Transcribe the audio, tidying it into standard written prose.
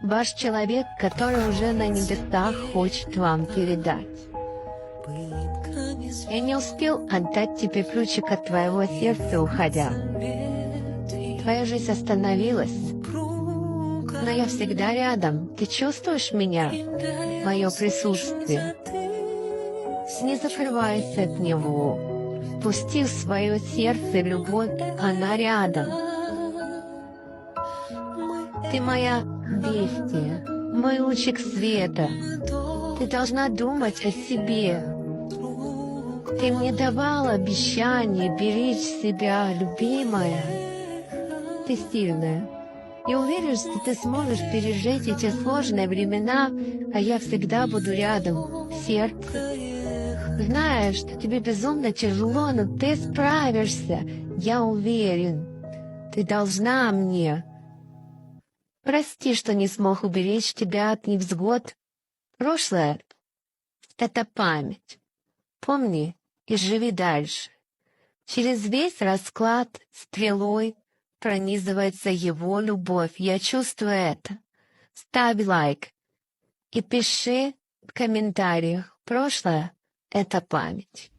Ваш человек, который уже на небесах, хочет вам передать. Я не успел отдать тебе ключик от твоего сердца, уходя. Твоя жизнь остановилась, но я всегда рядом. Ты чувствуешь меня, мое присутствие? Не закрывайся от него. Пусти в свое сердце любовь, она рядом. Ты моя бестия, мой лучик света. Ты должна думать о себе. Ты мне давала обещание беречь себя, любимая. Ты сильная. И уверен, что ты сможешь пережить эти сложные времена, а я всегда буду рядом, в сердце. Знаю, что тебе безумно тяжело, но ты справишься. Я уверен. Ты должна мне. Прости, что не смог уберечь тебя от невзгод. Прошлое — это память. Помни и живи дальше. Через весь расклад стрелой пронизывается его любовь. Я чувствую это. Ставь лайк и пиши в комментариях. Прошлое — это память.